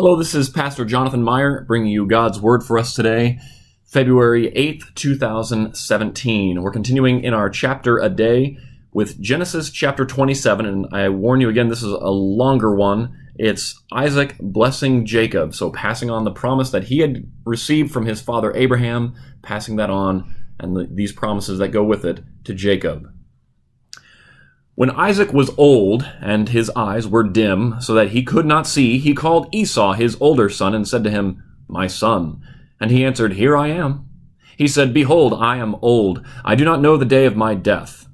Hello, this is Pastor Jonathan Meyer bringing you God's Word for us today, February 8th, 2017. We're continuing in our chapter a day with Genesis chapter 27, and I warn you again, this is a longer one. It's Isaac blessing Jacob, so passing on the promise that he had received from his father Abraham, passing that on, and these promises that go with it to Jacob. When Isaac was old and his eyes were dim so that he could not see, he called Esau his older son and said to him, "My son." And he answered, "Here I am." He said, "Behold, I am old. I do not know the day of my death.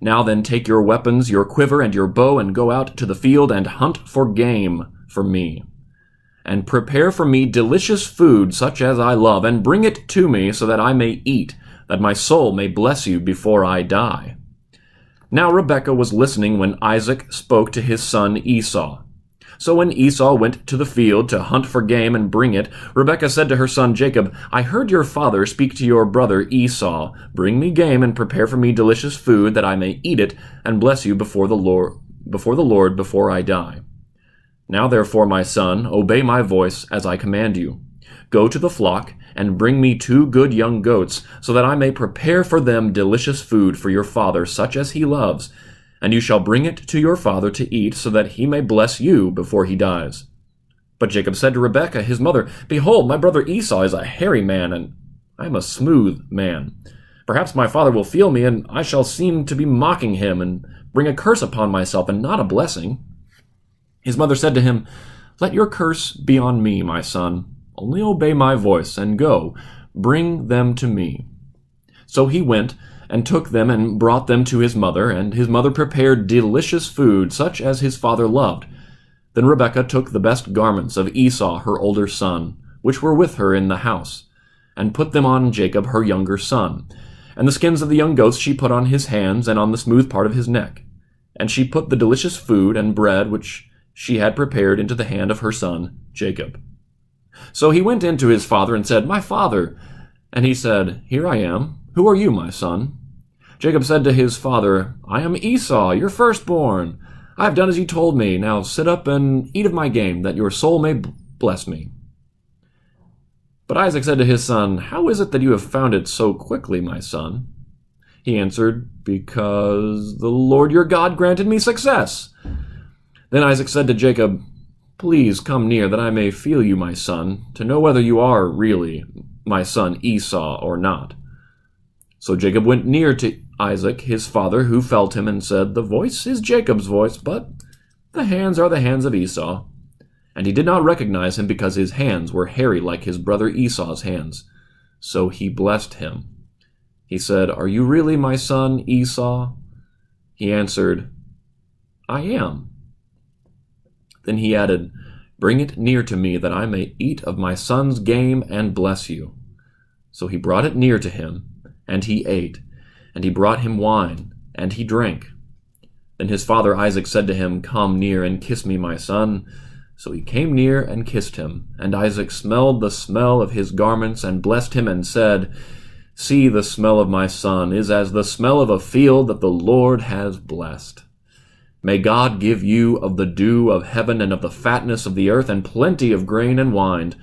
Now then take your weapons, your quiver and your bow, and go out to the field and hunt for game for me. And prepare for me delicious food such as I love, and bring it to me so that I may eat, that my soul may bless you before I die." Now Rebekah was listening when Isaac spoke to his son Esau. So when Esau went to the field to hunt for game and bring it, Rebekah said to her son Jacob, "I heard your father speak to your brother Esau. Bring me game and prepare for me delicious food, that I may eat it and bless you before the Lord before I die. Now therefore, my son, obey my voice as I command you. Go to the flock and bring me 2 good young goats, so that I may prepare for them delicious food for your father, such as he loves. And you shall bring it to your father to eat, so that he may bless you before he dies." But Jacob said to Rebekah his mother, "Behold, my brother Esau is a hairy man, and I am a smooth man. Perhaps my father will feel me, and I shall seem to be mocking him, and bring a curse upon myself, and not a blessing." His mother said to him, "Let your curse be on me, my son. Only obey my voice, and go, bring them to me." So he went, and took them, and brought them to his mother, and his mother prepared delicious food, such as his father loved. Then Rebekah took the best garments of Esau, her older son, which were with her in the house, and put them on Jacob, her younger son. And the skins of the young goats she put on his hands, and on the smooth part of his neck. And she put the delicious food and bread which she had prepared into the hand of her son Jacob. So he went in to his father and said, "My father." And he said, "Here I am. Who are you, my son?" Jacob said to his father, "I am Esau, your firstborn. I have done as you told me. Now sit up and eat of my game, that your soul may bless me." But Isaac said to his son, "How is it that you have found it so quickly, my son?" He answered, "Because the Lord your God granted me success." Then Isaac said to Jacob, "Please come near, that I may feel you, my son, to know whether you are really my son Esau or not." So Jacob went near to Isaac, his father, who felt him, and said, "The voice is Jacob's voice, but the hands are the hands of Esau." And he did not recognize him, because his hands were hairy like his brother Esau's hands. So he blessed him. He said, "Are you really my son Esau?" He answered, "I am." Then he added, "Bring it near to me, that I may eat of my son's game and bless you." So he brought it near to him, and he ate, and he brought him wine, and he drank. Then his father Isaac said to him, "Come near and kiss me, my son." So he came near and kissed him, and Isaac smelled the smell of his garments, and blessed him, and said, "See, the smell of my son is as the smell of a field that the Lord has blessed. May God give you of the dew of heaven, and of the fatness of the earth, and plenty of grain and wine.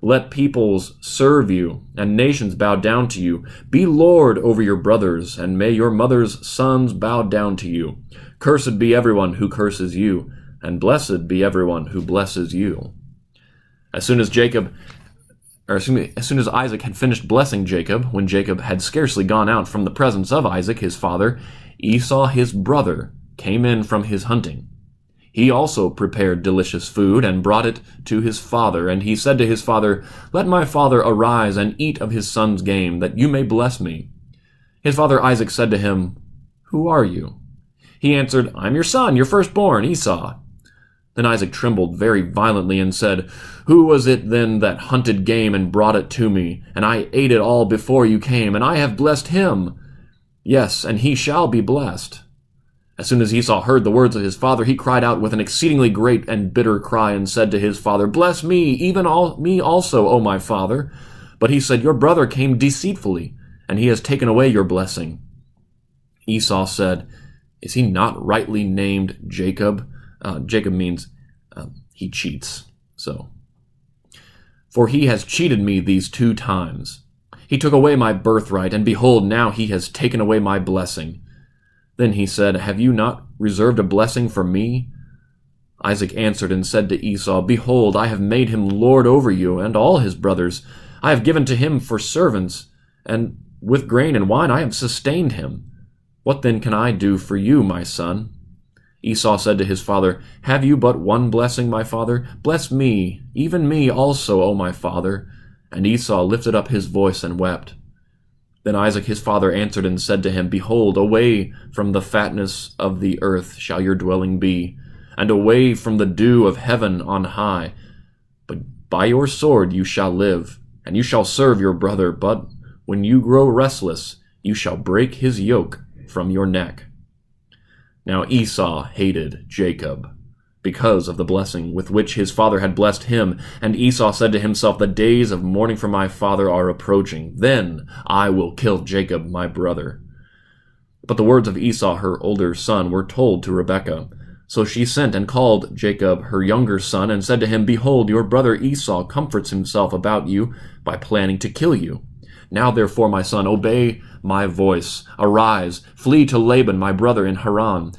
Let peoples serve you, and nations bow down to you. Be lord over your brothers, and may your mother's sons bow down to you. Cursed be everyone who curses you, and blessed be everyone who blesses you." As soon as Isaac had finished blessing Jacob, when Jacob had scarcely gone out from the presence of Isaac his father, Esau his brother came in from his hunting. He also prepared delicious food, and brought it to his father. And he said to his father, "Let my father arise and eat of his son's game, that you may bless me." His father Isaac said to him, "Who are you?" He answered, "I am your son, your firstborn, Esau." Then Isaac trembled very violently, and said, "Who was it then that hunted game and brought it to me? And I ate it all before you came, and I have blessed him. Yes, and he shall be blessed." As soon as Esau heard the words of his father, he cried out with an exceedingly great and bitter cry, and said to his father, "Bless me, even me also, O my father." But he said, "Your brother came deceitfully, and he has taken away your blessing." Esau said, "Is he not rightly named Jacob?" Jacob means he cheats. So For he has cheated me these 2 times. He took away my birthright, and behold, now he has taken away my blessing. Then he said, Have you not reserved a blessing for me? Isaac answered and said to Esau, Behold, I have made him lord over you and all his brothers. I have given to him for servants, and with grain and wine I have sustained him. What then can I do for you, my son? Esau said to his father, Have you but one blessing, my father? Bless me, even me also, O my father. And Esau lifted up his voice and wept. Then Isaac his father answered and said to him, Behold, away from the fatness of the earth shall your dwelling be, and away from the dew of heaven on high. But by your sword you shall live, and you shall serve your brother. But when you grow restless, you shall break his yoke from your neck. Now Esau hated Jacob because of the blessing with which his father had blessed him, and Esau said to himself, The days of mourning for my father are approaching. Then I will kill Jacob my brother. But the words of Esau her older son were told to Rebekah. So she sent and called Jacob her younger son, and said to him, Behold, your brother Esau comforts himself about you by planning to kill you. Now therefore, my son, obey my voice. Arise, flee to Laban my brother in Haran,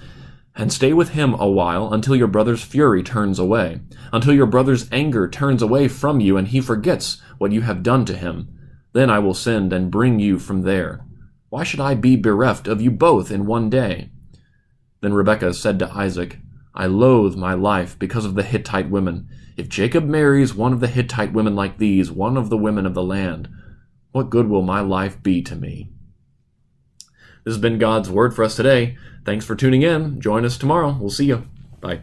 and stay with him a while until your brother's fury turns away, until your brother's anger turns away from you, and he forgets what you have done to him. Then I will send and bring you from there. Why should I be bereft of you both in one day? Then Rebekah said to Isaac, I loathe my life because of the Hittite women. If Jacob marries one of the Hittite women like these, one of the women of the land, what good will my life be to me? This has been God's Word for us today. Thanks for tuning in. Join us tomorrow. We'll see you. Bye.